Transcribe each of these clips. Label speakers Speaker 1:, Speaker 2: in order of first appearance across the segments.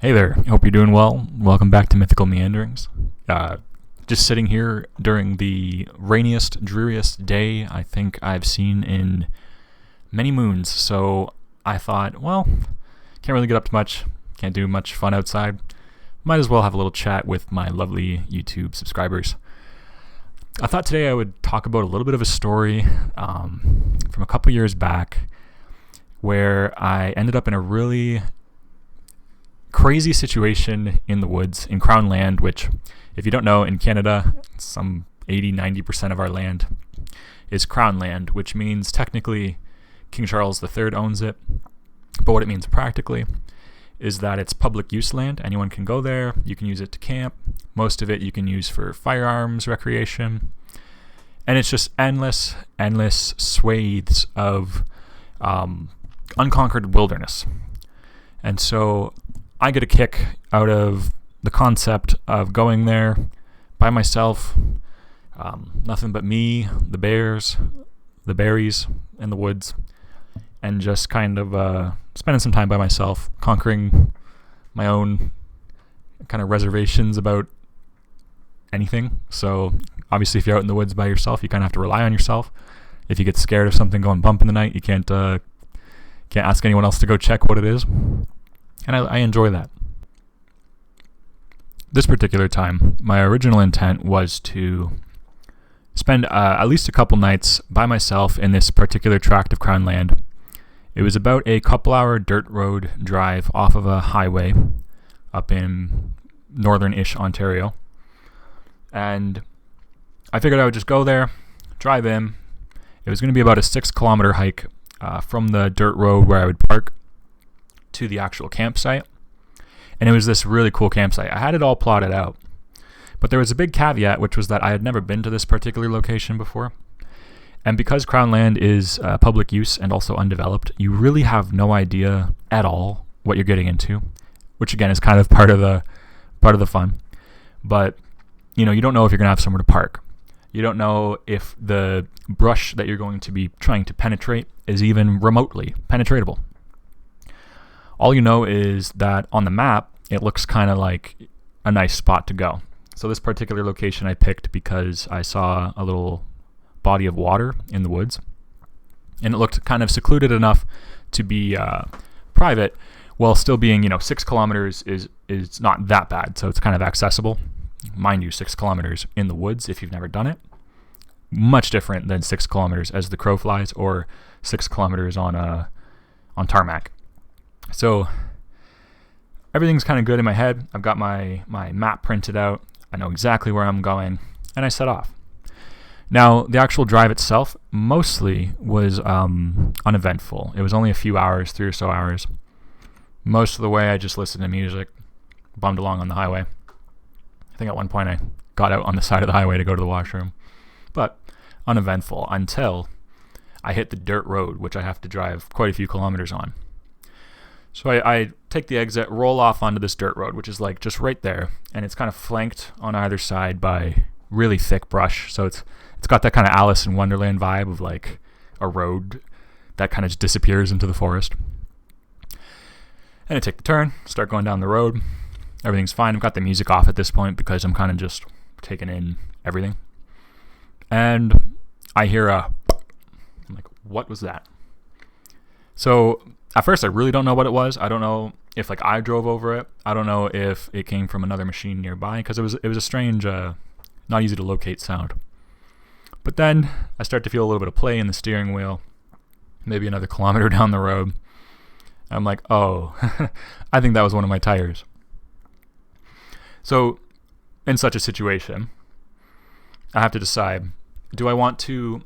Speaker 1: Hey there, hope you're doing well. Welcome back to Mythical Meanderings. Just sitting here during the rainiest, dreariest day I think I've seen in many moons. So I thought, well, can't really get up to much, can't do much fun outside. Might as well have a little chat with my lovely YouTube subscribers. I thought today I would talk about a little bit of a story from a couple years back where I ended up in a really crazy situation in the woods in Crown land, which, if you don't know, in Canada, some 80-90% of our land is Crown land, which means technically King Charles III owns it. But what it means practically is that it's public use land. Anyone can go there. You can use it to camp. Most of it you can use for firearms recreation. And it's just endless swathes of unconquered wilderness. And so I get a kick out of the concept of going there by myself, nothing but me, the bears, the berries, and the woods, and just kind of spending some time by myself, conquering my own kind of reservations about anything. So obviously if you're out in the woods by yourself, you kind of have to rely on yourself. If you get scared of something going bump in the night, you can't ask anyone else to go check what it is. And I enjoy that. This particular time, my original intent was to spend at least a couple nights by myself in this particular tract of Crown land. It was about a couple-hour dirt road drive off of a highway up in northern-ish Ontario. And I figured I would just go there, drive in. It was going to be about a 6-kilometer hike from the dirt road where I would park to the actual campsite. And it was this really cool campsite. I had it all plotted out. But there was a big caveat, which was that I had never been to this particular location before. And because Crown land is public use and also undeveloped, you really have no idea at all what you're getting into, which again is kind of part of the fun. But you don't know if you're going to have somewhere to park. You don't know if the brush that you're going to be trying to penetrate is even remotely penetratable. All you know is that on the map, it looks kind of like a nice spot to go. So this particular location I picked because I saw a little body of water in the woods. And it looked kind of secluded enough to be private, while still being, 6 kilometers is not that bad. So it's kind of accessible. Mind you, 6 kilometers in the woods, if you've never done it, much different than 6 kilometers as the crow flies, or 6 kilometers on tarmac. So everything's kind of good in my head. I've got my map printed out. I know exactly where I'm going, and I set off. Now, the actual drive itself mostly was uneventful. It was only a few hours, 3 or so hours. Most of the way, I just listened to music, bummed along on the highway. I think at one point I got out on the side of the highway to go to the washroom. But uneventful until I hit the dirt road, which I have to drive quite a few kilometers on. So I take the exit, roll off onto this dirt road, which is like just right there, and it's kind of flanked on either side by really thick brush. So it's got that kind of Alice in Wonderland vibe of like a road that kind of just disappears into the forest. And I take the turn, start going down the road. Everything's fine. I've got the music off at this point because I'm kind of just taking in everything. And I hear I'm like, what was that? So at first, I really don't know what it was. I don't know if I drove over it. I don't know if it came from another machine nearby because it was a strange, not easy to locate sound. But then I start to feel a little bit of play in the steering wheel, maybe another kilometer down the road. I'm like, oh, I think that was one of my tires. So in such a situation, I have to decide, do I want to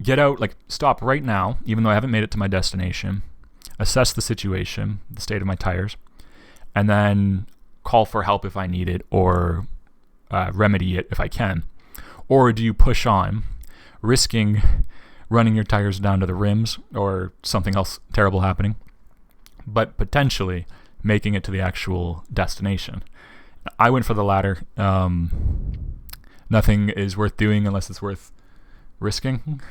Speaker 1: get out, stop right now, even though I haven't made it to my destination, assess the situation, the state of my tires, and then call for help if I need it, or remedy it if I can? Or do you push on, risking running your tires down to the rims or something else terrible happening, but potentially making it to the actual destination? I went for the latter. Nothing is worth doing unless it's worth risking.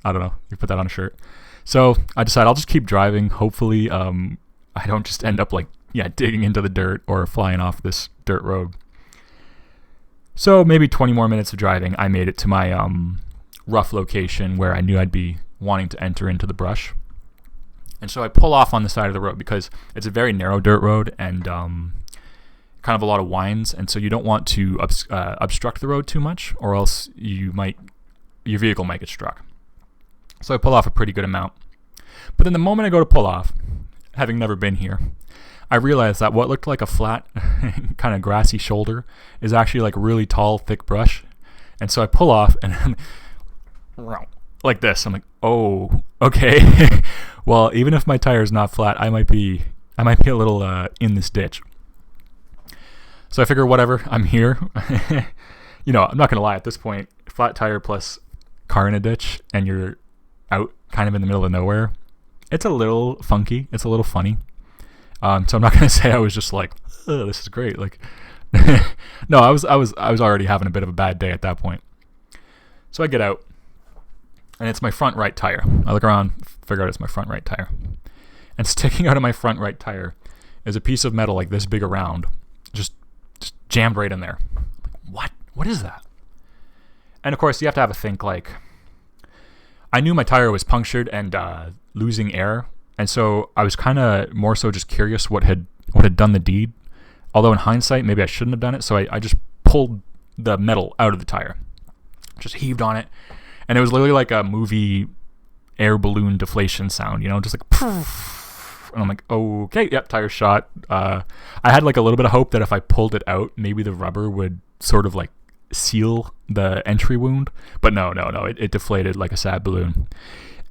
Speaker 1: I don't know. You put that on a shirt. So I decide I'll just keep driving. Hopefully, I don't just end up digging into the dirt or flying off this dirt road. So maybe 20 more minutes of driving, I made it to my rough location where I knew I'd be wanting to enter into the brush. And so I pull off on the side of the road because it's a very narrow dirt road and kind of a lot of winds, and so you don't want to obstruct the road too much, or else your vehicle might get struck. So I pull off a pretty good amount. But then the moment I go to pull off, having never been here, I realized that what looked like a flat, kind of grassy shoulder is actually like really tall, thick brush. And so I pull off and I'm like this. I'm like, oh, okay. Well, even if my tire is not flat, I might be a little in this ditch. So I figure, whatever, I'm here. I'm not going to lie, at this point, flat tire plus car in a ditch and you're out kind of in the middle of nowhere, it's a little funky. It's a little funny. So I'm not going to say I was just like, oh, this is great. Like, no, I was already having a bit of a bad day at that point. So I get out, and it's my front right tire. I look around, figure out it's my front right tire. And sticking out of my front right tire is a piece of metal like this big around, just jammed right in there. What? What is that? And of course, you have to have a think. Like, I knew my tire was punctured and losing air. And so I was kind of more so just curious what had done the deed. Although in hindsight, maybe I shouldn't have done it. So I just pulled the metal out of the tire, just heaved on it. And it was literally like a movie air balloon deflation sound, just like poof. And I'm like, okay, yep, tire shot. I had like a little bit of hope that if I pulled it out, maybe the rubber would sort of like seal the entry wound. But no, it deflated like a sad balloon.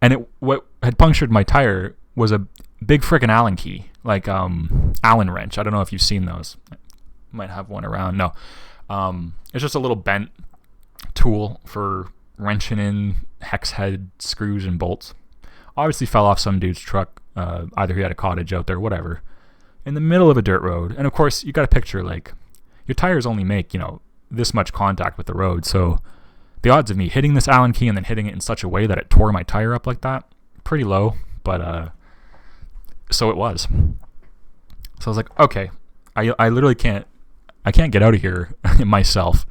Speaker 1: And what had punctured my tire was a big frickin' Allen key, like Allen wrench. I don't know if you've seen those. I might have one around. No, it's just a little bent tool for wrenching in hex head screws and bolts. Obviously fell off some dude's truck. Either he had a cottage out there, whatever, in the middle of a dirt road. And of course, you got to picture, like, your tires only make this much contact with the road, so the odds of me hitting this Allen key and then hitting it in such a way that it tore my tire up like that, pretty low. But so it was. So I was like, okay, I literally can't get out of here myself.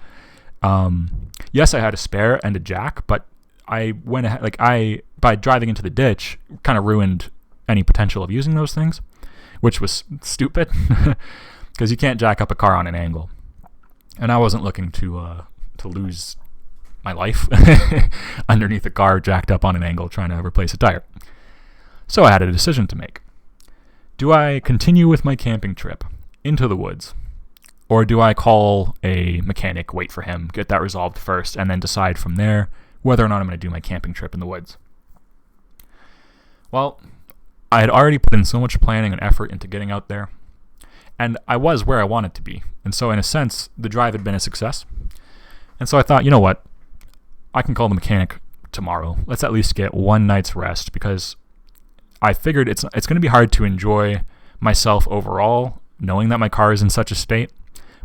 Speaker 1: Yes, I had a spare and a jack, but I went ahead, by driving into the ditch, kind of ruined any potential of using those things, which was stupid because you can't jack up a car on an angle. And I wasn't looking to lose my life underneath a car jacked up on an angle trying to replace a tire. So I had a decision to make. Do I continue with my camping trip into the woods, or do I call a mechanic, wait for him, get that resolved first, and then decide from there whether or not I'm going to do my camping trip in the woods? Well, I had already put in so much planning and effort into getting out there, and I was where I wanted to be. And so in a sense, the drive had been a success. And so I thought, you know what? I can call the mechanic tomorrow. Let's at least get one night's rest, because I figured it's going to be hard to enjoy myself overall, knowing that my car is in such a state,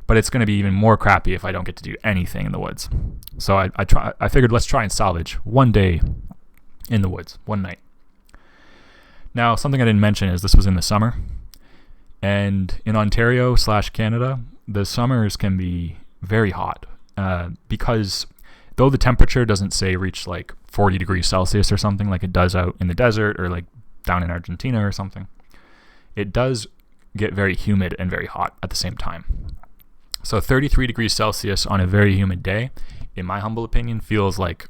Speaker 1: but it's going to be even more crappy if I don't get to do anything in the woods. So I figured let's try and salvage one day in the woods, one night. Now, something I didn't mention is this was in the summer, and in Ontario/Canada, the summers can be very hot because though the temperature doesn't say reach like 40 degrees Celsius or something like it does out in the desert or like down in Argentina or something, it does get very humid and very hot at the same time. So 33 degrees Celsius on a very humid day, in my humble opinion, feels like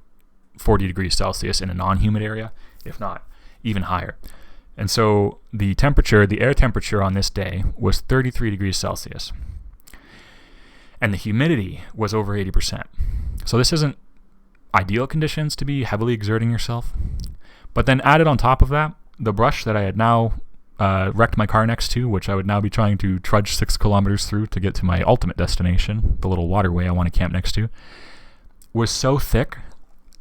Speaker 1: 40 degrees Celsius in a non-humid area, if not even higher. And so the air temperature on this day was 33 degrees Celsius. And the humidity was over 80%. So this isn't ideal conditions to be heavily exerting yourself. But then added on top of that, the brush that I had now wrecked my car next to, which I would now be trying to trudge 6 kilometers through to get to my ultimate destination, the little waterway I want to camp next to, was so thick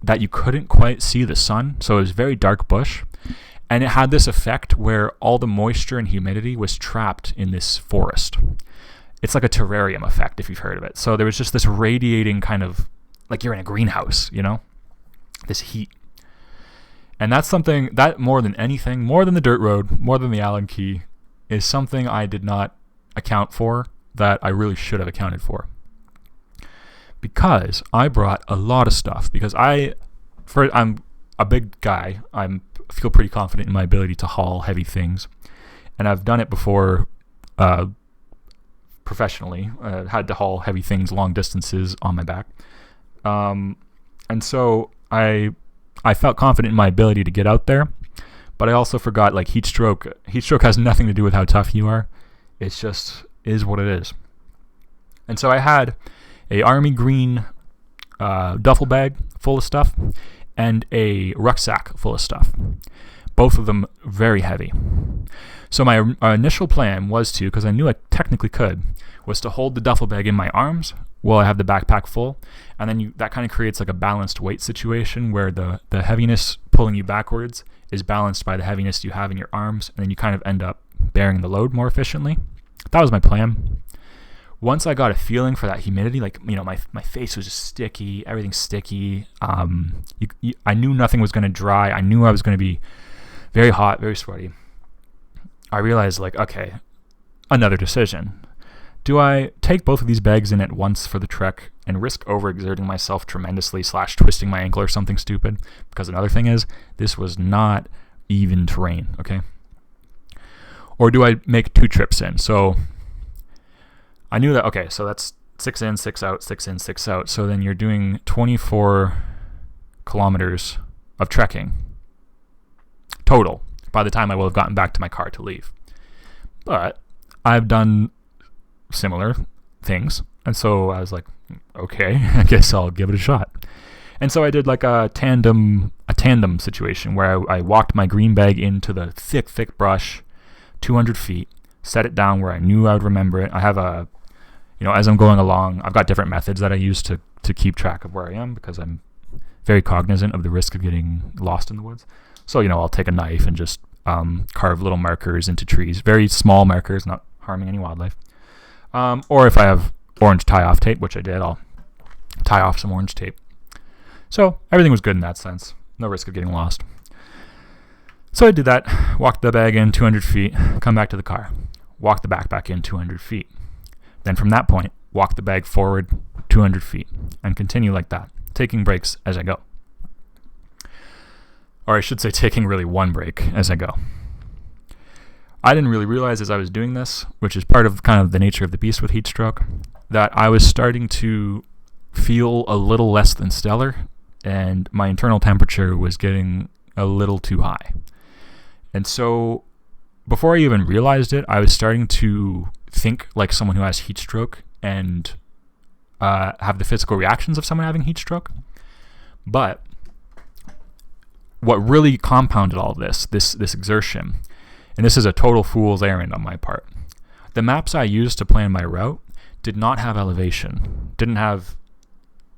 Speaker 1: that you couldn't quite see the sun. So it was very dark bush. And it had this effect where all the moisture and humidity was trapped in this forest. It's like a terrarium effect, if you've heard of it. So there was just this radiating kind of, like you're in a greenhouse, this heat. And that's something that more than anything, more than the dirt road, more than the Allen key, is something I did not account for that I really should have accounted for. Because I brought a lot of stuff. Because I'm a big guy. I feel pretty confident in my ability to haul heavy things. And I've done it before professionally. Had to haul heavy things long distances on my back. And so I felt confident in my ability to get out there. But I also forgot, like, heat stroke. Heat stroke has nothing to do with how tough you are. It's just is what it is. And so I had a army green duffel bag full of stuff and a rucksack full of stuff. Both of them very heavy. So my initial plan was to, because I knew I technically could, was to hold the duffel bag in my arms while I have the backpack full. And then that kind of creates like a balanced weight situation where the heaviness pulling you backwards is balanced by the heaviness you have in your arms, and then you kind of end up bearing the load more efficiently. That was my plan. Once I got a feeling for that humidity, like, my face was just sticky, everything's sticky. I knew nothing was going to dry. I knew I was going to be very hot, very sweaty. I realized, like, okay, another decision. Do I take both of these bags in at once for the trek and risk overexerting myself tremendously / twisting my ankle or something stupid? Because another thing is, this was not even terrain, okay? Or do I make 2 trips in? So I knew that, okay, so that's 6 in, 6 out, 6 in, 6 out. So then you're doing 24 kilometers of trekking total by the time I will have gotten back to my car to leave. But I've done similar things, and so I was like, okay, I guess I'll give it a shot. And so I did like a tandem situation where I walked my green bag into the thick brush, 200 feet, set it down where I knew I would remember it. I have as I'm going along, I've got different methods that I use to keep track of where I am, because I'm very cognizant of the risk of getting lost in the woods. So, I'll take a knife and just carve little markers into trees, very small markers, not harming any wildlife. Or if I have orange tie-off tape, which I did, I'll tie off some orange tape. So everything was good in that sense. No risk of getting lost. So I did that, walked the bag in 200 feet, come back to the car, walk the backpack in 200 feet. Then from that point, walk the bag forward 200 feet and continue like that, taking breaks as I go. Or I should say taking really one break as I go. I didn't really realize as I was doing this, which is part of kind of the nature of the beast with heat stroke, that I was starting to feel a little less than stellar, and my internal temperature was getting a little too high. And so before I even realized it, I was starting to think like someone who has heat stroke and have the physical reactions of someone having heat stroke. But what really compounded all of this exertion, and this is a total fool's errand on my part, the maps I used to plan my route did not have elevation, didn't have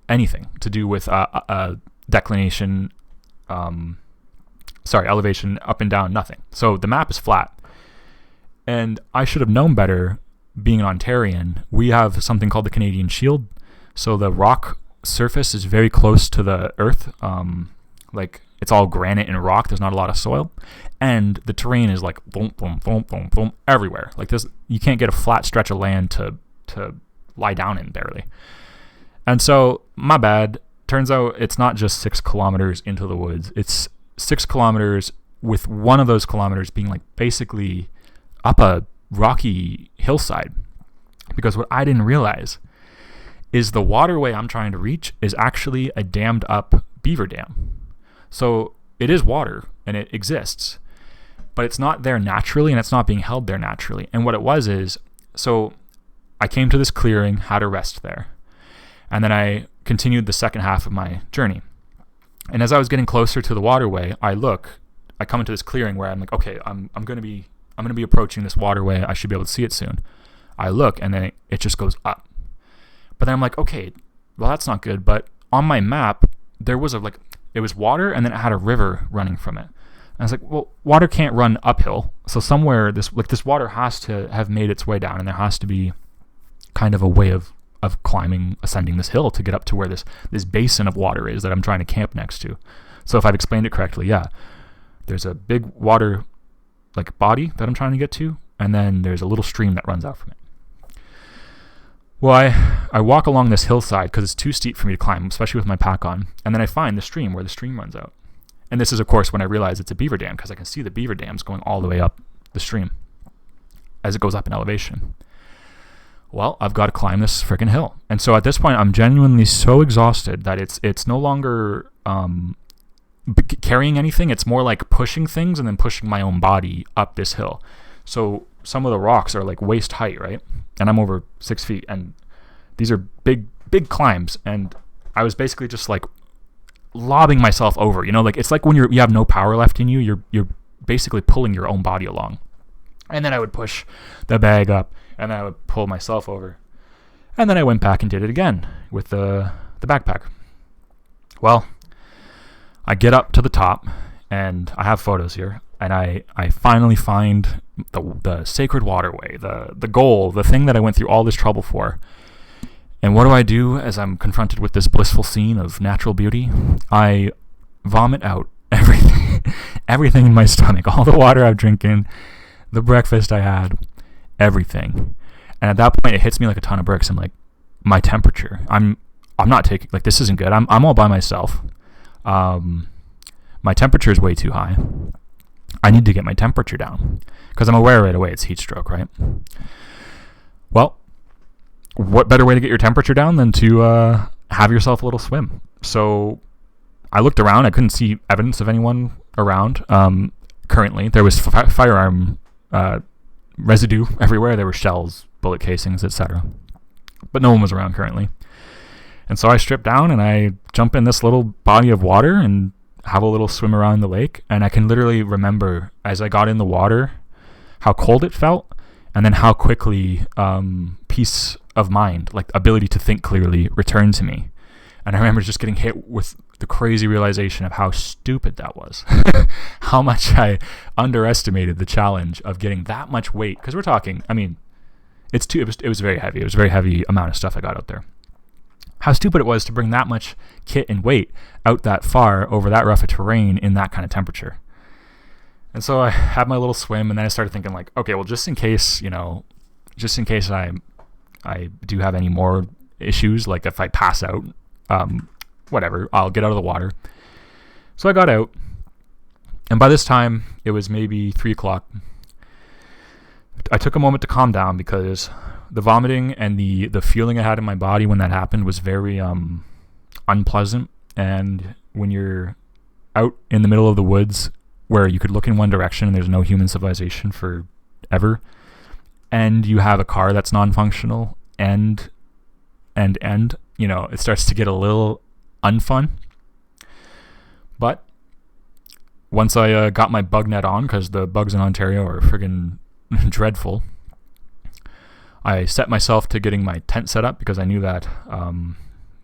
Speaker 1: anything to do with declination, elevation up and down, nothing. So the map is flat. And I should have known better, being an Ontarian. We have something called the Canadian Shield. So the rock surface is very close to the earth. Like, it's all granite and rock. There's not a lot of soil. And the terrain is like boom, boom, boom, boom, boom, everywhere. Like, this, you can't get a flat stretch of land to lie down in, barely. And so, my bad. Turns out it's not just 6 kilometers into the woods. It's 6 kilometers with one of those kilometers being like basically up a rocky hillside. Because what I didn't realize is the waterway I'm trying to reach is actually a dammed up beaver dam. So it is water and it exists, but it's not there naturally and it's not being held there naturally. And what it was is, so I came to this clearing, had a rest there, and then I continued the second half of my journey. And as I was getting closer to the waterway, I come into this clearing where I'm like, okay, I'm going to be approaching this waterway. I should be able to see it soon. I look and then it just goes up. But then I'm like, okay, well, that's not good. But on my map, there was it was water and then it had a river running from it. And I was like, well, water can't run uphill. So somewhere this water has to have made its way down, and there has to be kind of a way of ascending this hill to get up to where this basin of water is that I'm trying to camp next to. So if I've explained it correctly, yeah, there's a big water like body that I'm trying to get to, and then there's a little stream that runs out from it. Well, I walk along this hillside because it's too steep for me to climb, especially with my pack on, and then I find the stream where the stream runs out. And this is, of course, when I realize it's a beaver dam, because I can see the beaver dams going all the way up the stream as it goes up in elevation. Well, I've got to climb this freaking hill. And so at this point, I'm genuinely so exhausted that it's no longer carrying anything. It's more like pushing things and then pushing my own body up this hill. So some of the rocks are like waist height, right? And I'm over 6 feet. And these are big, big climbs. And I was basically just like lobbing myself over, like it's like when you have no power left in you, you're basically pulling your own body along. And then I would push the bag up and I would pull myself over. And then I went back and did it again with the backpack. Well, I get up to the top and I have photos here, and I finally find the sacred waterway, the goal, the thing that I went through all this trouble for. And what do I do as I'm confronted with this blissful scene of natural beauty? I vomit out everything in my stomach, all the water I'm drinking, the breakfast I had, everything. And at that point, it hits me like a ton of bricks. I'm like, my temperature. I'm not taking, like, this isn't good. I'm all by myself. My temperature is way too high. I need to get my temperature down because I'm aware right away it's heat stroke, right? Well, what better way to get your temperature down than to have yourself a little swim? So I looked around. I couldn't see evidence of anyone around. Currently, there was firearm residue everywhere. There were shells, bullet casings, etc. But no one was around currently. And so I strip down and I jump in this little body of water and have a little swim around the lake. And I can literally remember as I got in the water how cold it felt, and then how quickly peace of mind, like ability to think clearly, returned to me. And I remember just getting hit with the crazy realization of how stupid that was. How much I underestimated the challenge of getting that much weight. Because we're talking, I mean, it was very heavy. It was a very heavy amount of stuff I got out there. How stupid it was to bring that much kit and weight out that far over that rough a terrain in that kind of temperature. And so I had my little swim, and then I started thinking like, okay, well, just in case I do have any more issues, like if I pass out, whatever, I'll get out of the water. So I got out, and by this time it was maybe 3:00. I took a moment to calm down because the vomiting and the feeling I had in my body when that happened was very unpleasant. And when you're out in the middle of the woods where you could look in one direction and there's no human civilization forever, and you have a car that's non-functional and it starts to get a little unfun. But once I got my bug net on, because the bugs in Ontario are friggin' dreadful, I set myself to getting my tent set up because I knew that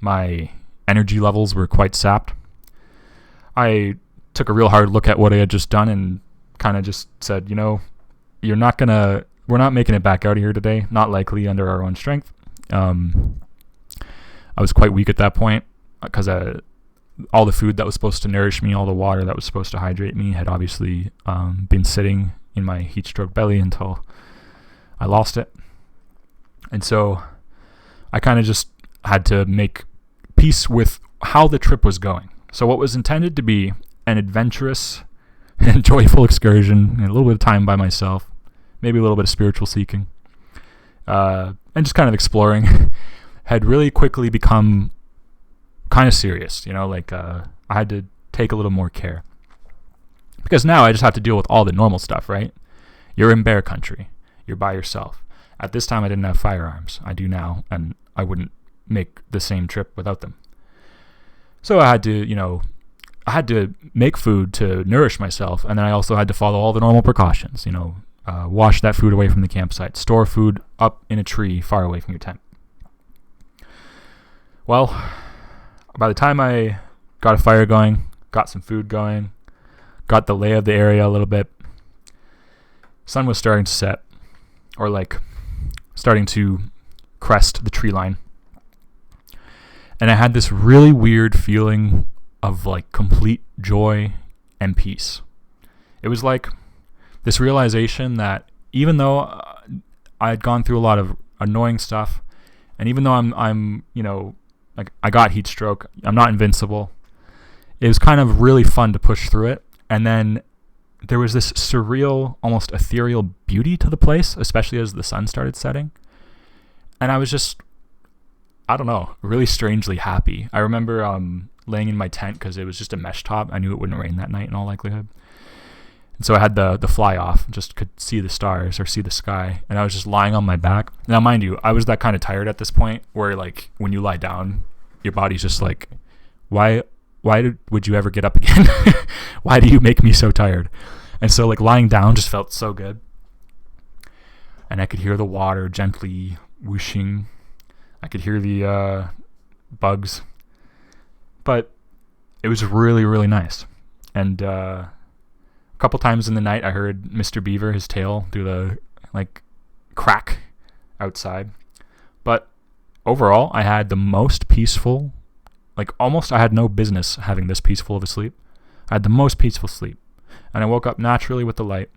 Speaker 1: my energy levels were quite sapped. I took a real hard look at what I had just done and kind of just said, we're not making it back out of here today. Not likely under our own strength. I was quite weak at that point because all the food that was supposed to nourish me, all the water that was supposed to hydrate me had obviously been sitting in my heat stroke belly until I lost it. And so I kind of just had to make peace with how the trip was going. So what was intended to be an adventurous and joyful excursion, and a little bit of time by myself, maybe a little bit of spiritual seeking, and just kind of exploring, had really quickly become kind of serious. I had to take a little more care. Because now I just have to deal with all the normal stuff, right? You're in bear country. You're by yourself. At this time, I didn't have firearms. I do now, and I wouldn't make the same trip without them. So I had to, make food to nourish myself, and then I also had to follow all the normal precautions. Wash that food away from the campsite. Store food up in a tree far away from your tent. Well, by the time I got a fire going, got some food going, got the lay of the area a little bit, sun was starting to set, or starting to crest the tree line. And I had this really weird feeling of complete joy and peace. It was like this realization that even though I had gone through a lot of annoying stuff, and even though I'm like I got heat stroke, I'm not invincible. It was kind of really fun to push through it. And then there was this surreal, almost ethereal beauty to the place, especially as the sun started setting. And I was just, I don't know, really strangely happy. I remember laying in my tent because it was just a mesh top. I knew it wouldn't rain that night in all likelihood. And so I had the fly off, just could see the stars or see the sky. And I was just lying on my back. Now, mind you, I was that kind of tired at this point where, like, when you lie down, your body's just like, why would you ever get up again? Why do you make me so tired? And so, like, lying down just felt so good. And I could hear the water gently whooshing. I could hear the bugs. But it was really, really nice. And a couple times in the night, I heard Mr. Beaver, his tail, do the, like, crack outside. But overall, I had the most peaceful, like, almost I had no business having this peaceful of a sleep. I had the most peaceful sleep. And I woke up naturally with the light.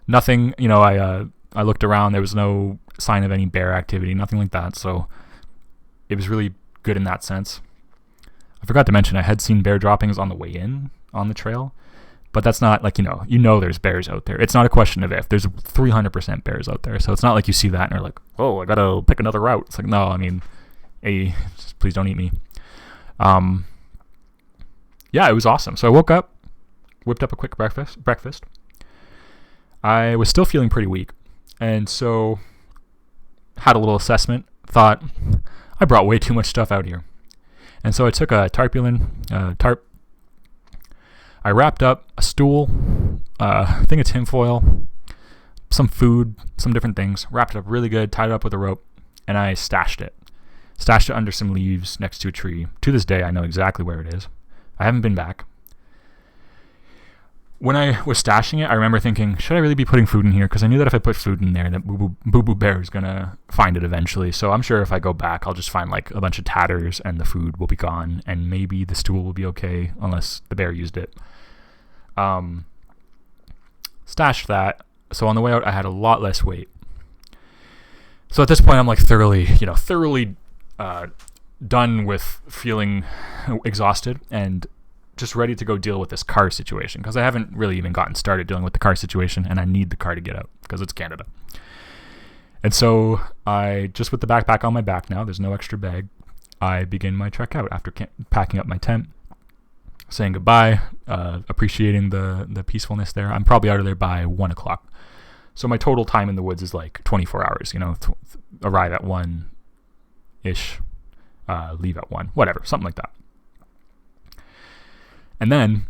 Speaker 1: Nothing, I looked around. There was no sign of any bear activity, nothing like that. So it was really good in that sense. I forgot to mention I had seen bear droppings on the way in on the trail. But that's not like, there's bears out there. It's not a question of if. There's 300% bears out there. So it's not like you see that and you're like, oh, I got to pick another route. It's like, no, I mean, hey, please don't eat me. Yeah, it was awesome. So I woke up, whipped up a quick breakfast. I was still feeling pretty weak. And so had a little assessment, thought, I brought way too much stuff out here. And so I took a tarp. I wrapped up a stool, a thing of tinfoil, some food, some different things, wrapped it up really good, tied it up with a rope, and I stashed it. Stashed it under some leaves next to a tree. To this day, I know exactly where it is. I haven't been back. When I was stashing it, I remember thinking, should I really be putting food in here? Because I knew that if I put food in there, that Boo Boo Bear is going to find it eventually. So I'm sure if I go back, I'll just find like a bunch of tatters and the food will be gone. And maybe the stool will be okay unless the bear used it. Stashed that. So on the way out, I had a lot less weight. So at this point, I'm like thoroughly done with feeling exhausted and just ready to go deal with this car situation, because I haven't really even gotten started dealing with the car situation, and I need the car to get out because it's Canada. And so I just with the backpack on my back now, there's no extra bag, I begin my trek out after packing up my tent, saying goodbye, appreciating the peacefulness there. I'm probably out of there by 1 o'clock. So my total time in the woods is like 24 hours, arrive at 1-ish, leave at 1, whatever, something like that. And then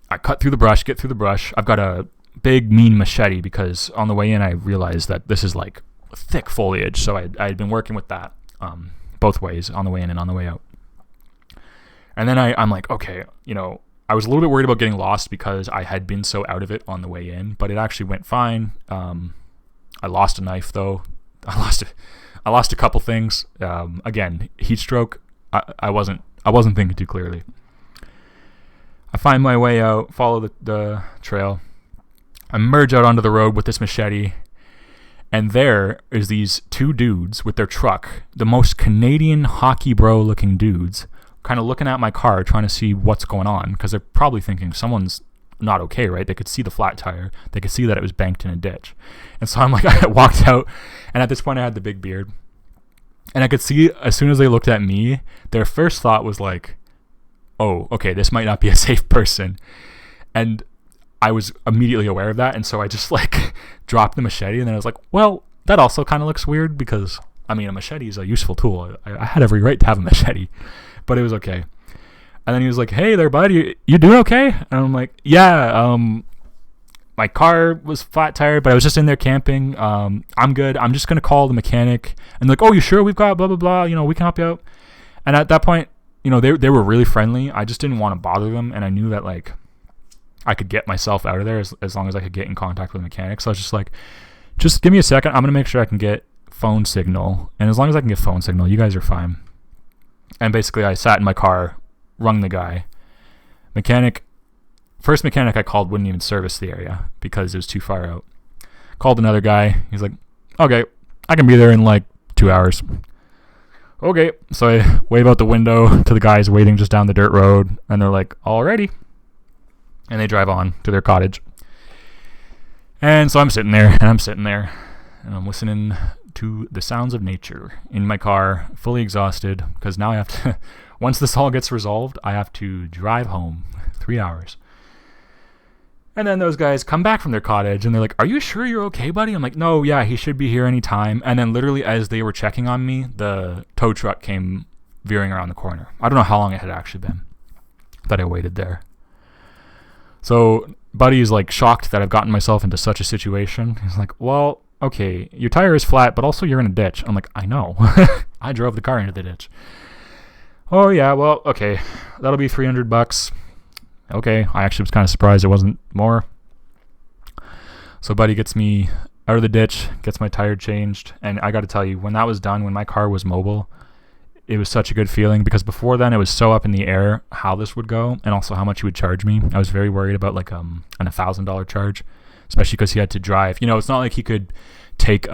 Speaker 1: I get through the brush. I've got a big, mean machete because on the way in I realized that this is like thick foliage. So I had been working with that both ways, on the way in and on the way out. And then I'm like, okay, I was a little bit worried about getting lost because I had been so out of it on the way in, but it actually went fine. I lost a knife though. I lost a couple things. Again, heat stroke. I wasn't thinking too clearly. I find my way out, follow the trail. I merge out onto the road with this machete, and there is these two dudes with their truck, the most Canadian hockey bro looking dudes, kind of looking at my car trying to see what's going on, because they're probably thinking someone's not okay, right? They could see the flat tire. They could see that it was banked in a ditch. And so I'm like, I walked out, and at this point I had the big beard. And I could see as soon as they looked at me, their first thought was like, oh, okay, this might not be a safe person. And I was immediately aware of that. And so I just like dropped the machete. And then I was like, well, that also kind of looks weird because, I mean, a machete is a useful tool. I had every right to have a machete, but it was okay. And then he was like, hey there, bud, you doing okay? And I'm like, yeah, my car was flat tired, but I was just in there camping. I'm good. I'm just going to call the mechanic. And like, oh, you sure? We've got blah, blah, blah. We can help you out. And at that point, they were really friendly. I just didn't want to bother them. And I knew that like I could get myself out of there as long as I could get in contact with the mechanic. So I was just like, just give me a second. I'm going to make sure I can get phone signal. And as long as I can get phone signal, you guys are fine. And basically I sat in my car, rung the guy. First mechanic I called wouldn't even service the area because it was too far out. Called another guy. He's like, okay, I can be there in like 2 hours. Okay, so I wave out the window to the guys waiting just down the dirt road, and they're like, alrighty. And they drive on to their cottage. And so I'm sitting there, and I'm listening to the sounds of nature in my car, fully exhausted, because now I have to, once this all gets resolved, I have to drive home 3 hours. And then those guys come back from their cottage, and they're like, are you sure you're okay, buddy? I'm like, no, yeah, he should be here anytime. And then literally as they were checking on me, the tow truck came veering around the corner. I don't know how long it had actually been that I waited there. So buddy is like shocked that I've gotten myself into such a situation. He's like, well, okay, your tire is flat, but also you're in a ditch. I'm like, I know. I drove the car into the ditch. Oh, yeah, well, okay, that'll be $300. Okay, I actually was kind of surprised it wasn't more. So buddy gets me out of the ditch, gets my tire changed, and I got to tell you, when that was done, when my car was mobile, it was such a good feeling, because before then it was so up in the air how this would go and also how much he would charge me. I was very worried about like an $1,000 charge, especially because he had to drive. You know, it's not like he could take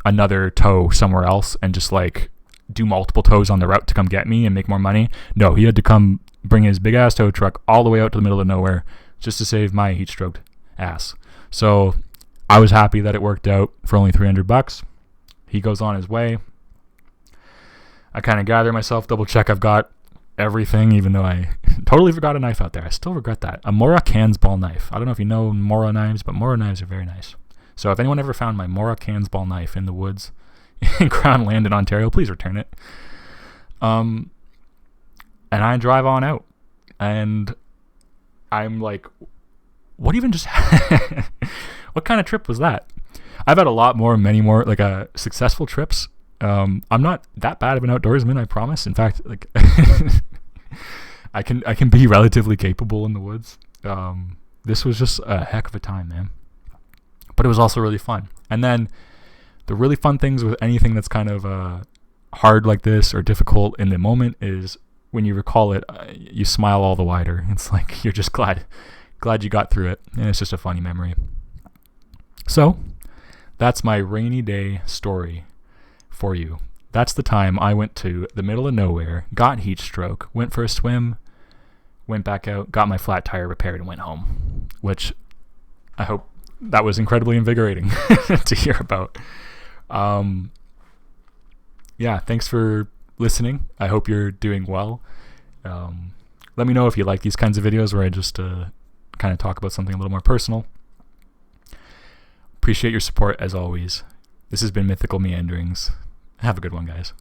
Speaker 1: another tow somewhere else and just like do multiple tows on the route to come get me and make more money. No, he had to come bring his big ass tow truck all the way out to the middle of nowhere just to save my heat stroked ass. So I was happy that it worked out for only $300. He goes on his way. I kind of gather myself, double check I've got everything, even though I totally forgot a knife out there. I still regret that. A Mora Cans ball knife. I don't know if you know Mora knives, but Mora knives are very nice. So if anyone ever found my Mora Cans ball knife in the woods in Crown Land in Ontario, please return it. And I drive on out. And I'm like, what even just what kind of trip was that? I've had a lot more, many more, like successful trips. I'm not that bad of an outdoorsman, I promise. In fact, like I can be relatively capable in the woods. This was just a heck of a time, man. But it was also really fun. And then the really fun things with anything that's kind of hard like this or difficult in the moment is when you recall it, you smile all the wider. It's like you're just glad you got through it, and it's just a funny memory. So that's my rainy day story for you. That's the time I went to the middle of nowhere, got heat stroke, went for a swim, went back out, got my flat tire repaired, and went home, which I hope that was incredibly invigorating to hear about. Yeah, thanks for listening. I hope you're doing well. Let me know if you like these kinds of videos where I just kind of talk about something a little more personal. Appreciate your support as always. This has been Mythical Meanderings. Have a good one, guys.